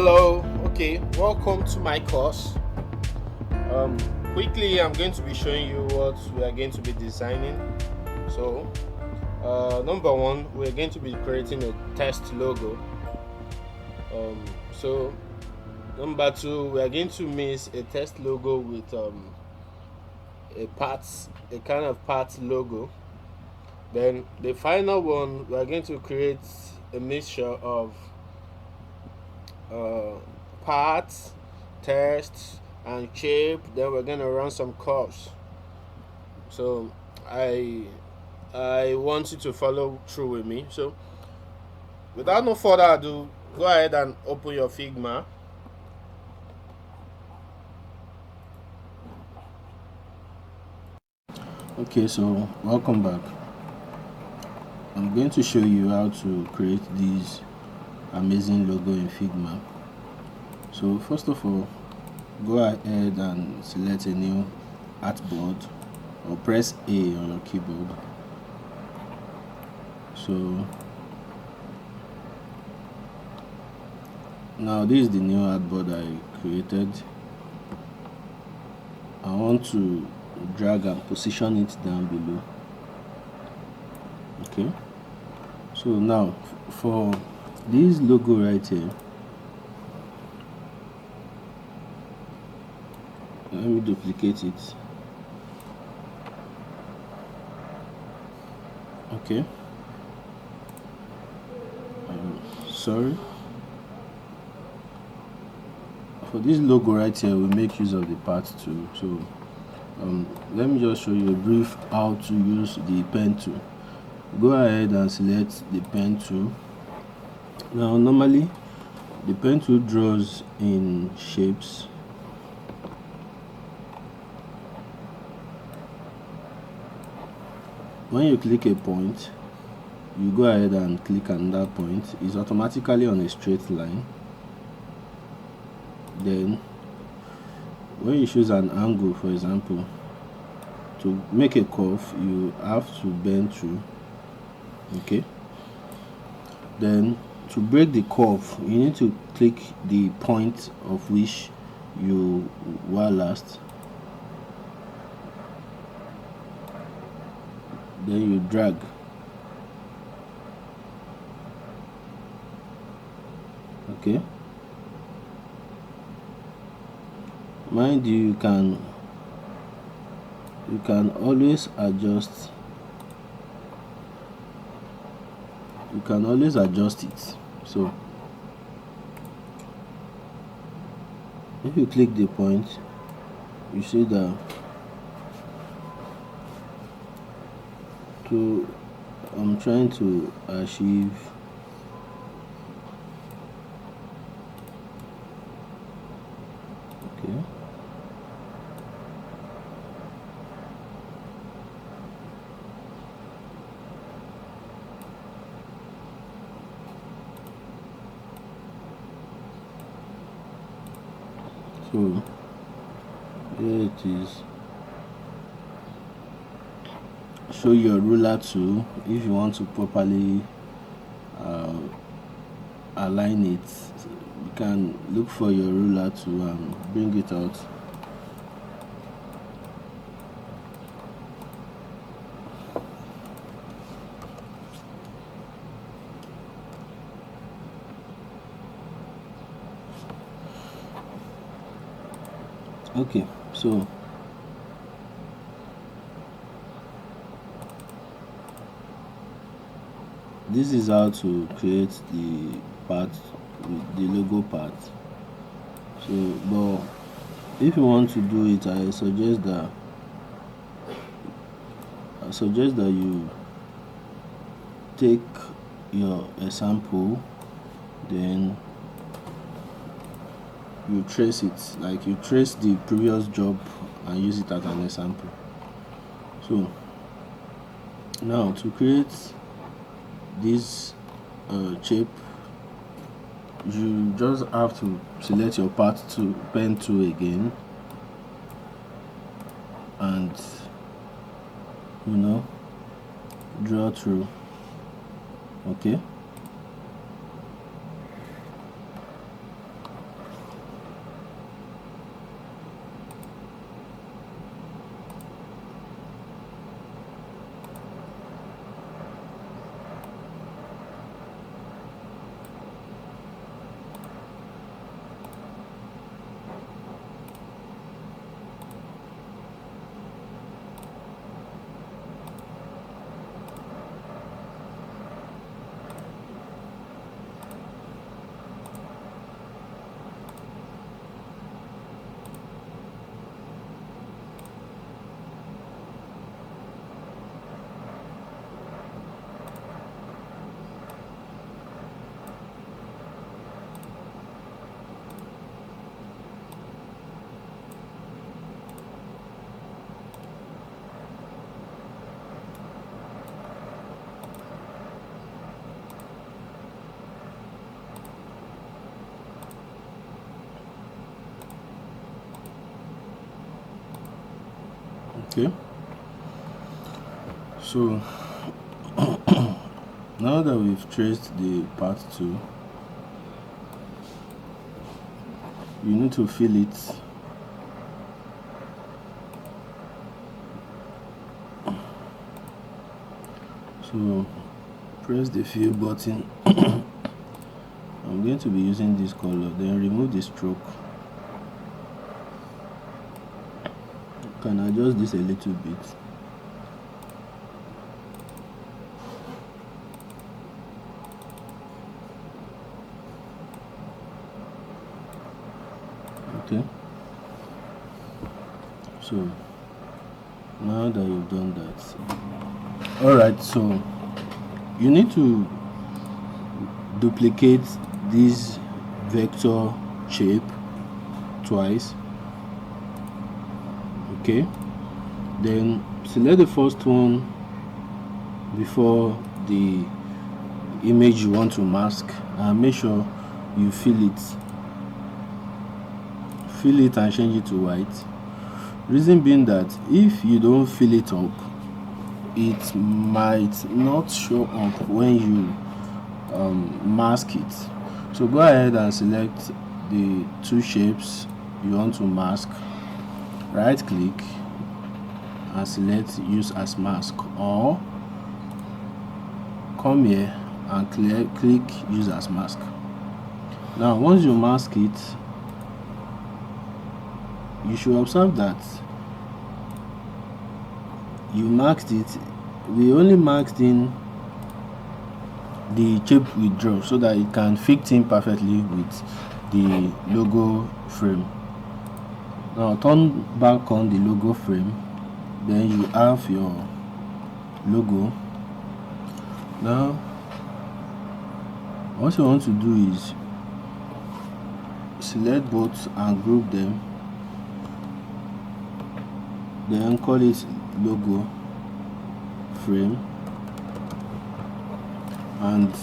Hello, okay, welcome to my course. Um, Quickly, I'm going to be showing you what we are going to be designing. So, number one, we're going to be creating a test logo. Um, so, number two, we are going to mix a test logo with a kind of parts logo. Then the final one, we are going to create a mixture of uh, parts, tests, and shape. Then we're gonna run some curves. So I want you to follow through with me. So without no further ado, go ahead and open your Figma. Okay, so welcome back. I'm going to show you how to create this amazing logo in Figma. So first of all, go ahead and select a new artboard or press A on your keyboard. So now this is the new artboard I created. I want to drag and position it down below. Okay, so now for this logo right here, let me duplicate it. Okay, sorry, for this logo right here, we make use of the part tool. So let me just show you a brief how to use the pen tool. Go ahead and select the pen tool. Now normally the pen tool draws in shapes. When you click a point, you go ahead and click another point. It's automatically on a straight line. Then when you choose an angle, for example, to make a curve, you have to bend through. Okay, then to break the curve, you need to click the point of which you were last, then you drag. Okay, mind you, you can always adjust it. So if you click the point, you see that I'm trying to achieve okay. So here it is. Show your ruler tool if you want to properly align it. You can look for your ruler tool and bring it out. Okay, so this is how to create the part, the logo part. So but if you want to do it, I suggest that you take your example, then you trace it, like you trace the previous job and use it as an example. So now to create this shape, you just have to select your part to pen tool again, and draw through. Okay, Okay, so now that we've traced the part 2, you need to fill it. So press the fill button. I'm going to be using this color, then remove the stroke. You can adjust this a little bit. Okay, so now that you've done that, all right, so you need to duplicate this vector shape twice. Okay, then select the first one before the image you want to mask, and make sure you fill it and change it to white. Reason being that if you don't fill it up, it might not show up when you mask it. So go ahead and select the two shapes you want to mask, right click and select use as mask, or come here and click use as mask. Now once you mask it, you should observe that you marked it. We only marked in the shape we draw so that it can fit in perfectly with the logo frame. Now turn back on the logo frame, then you have your logo. Now what you want to do is select both and group them, then call it logo frame and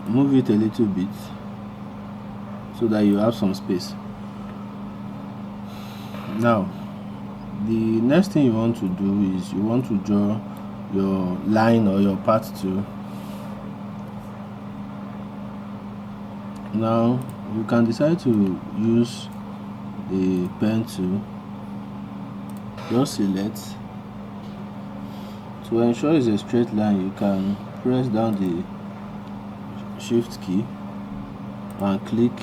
move it a little bit so that you have some space. Now the next thing you want to do is you want to draw your line or your part 2. Now you can decide to use a pen tool. Just select. To ensure it's a straight line, you can press down the shift key and click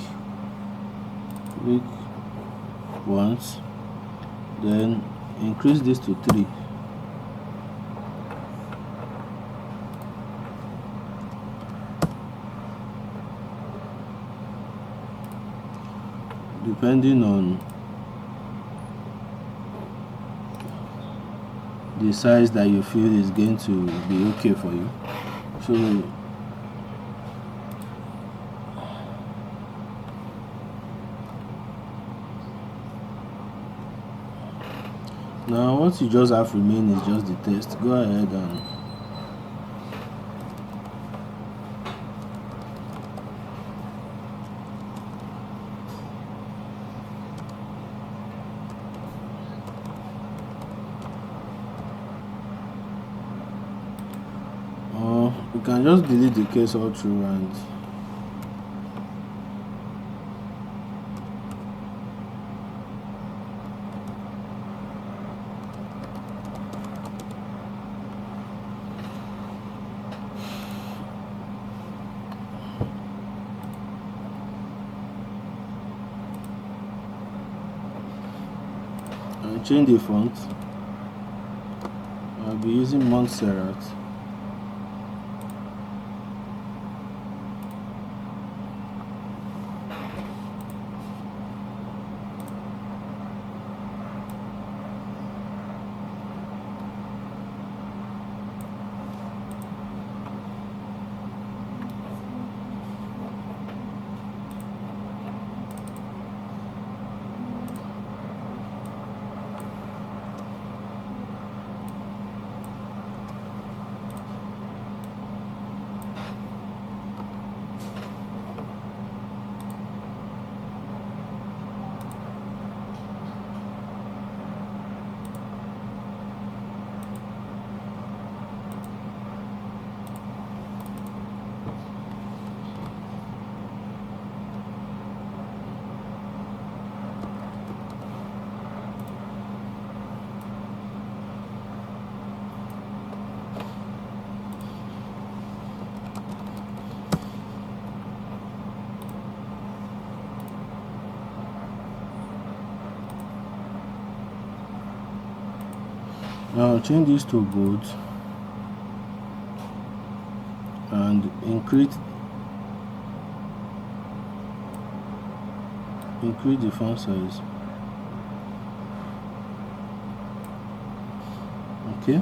once, then increase this to 3. Depending on the size that you feel is going to be okay for you. So now what you just have remain is just the text. Go ahead and you can just delete the case all through and change the font. I'll be using Montserrat. Now change this to bold and increase the font size. Okay,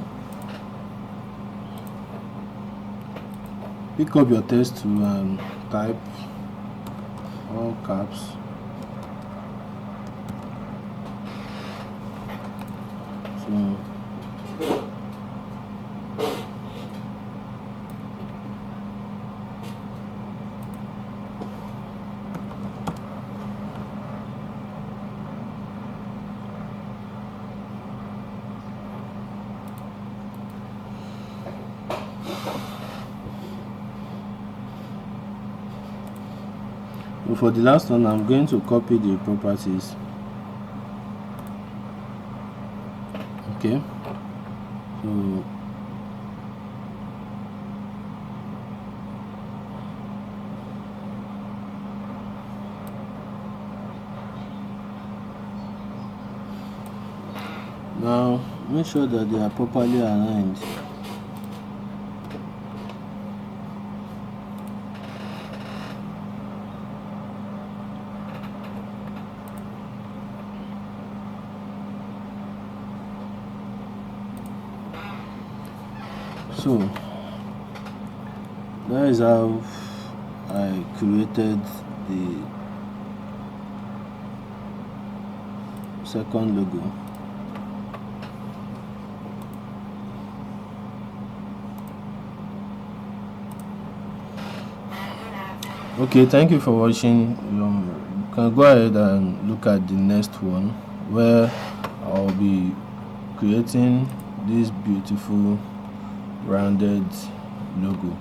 pick up your text tool and type all caps. So for the last one, I'm going to copy the properties. Okay, so now make sure that they are properly aligned. So that is how I created the second logo. Okay, thank you for watching. You can go ahead and look at the next one, where I'll be creating this beautiful rounded logo.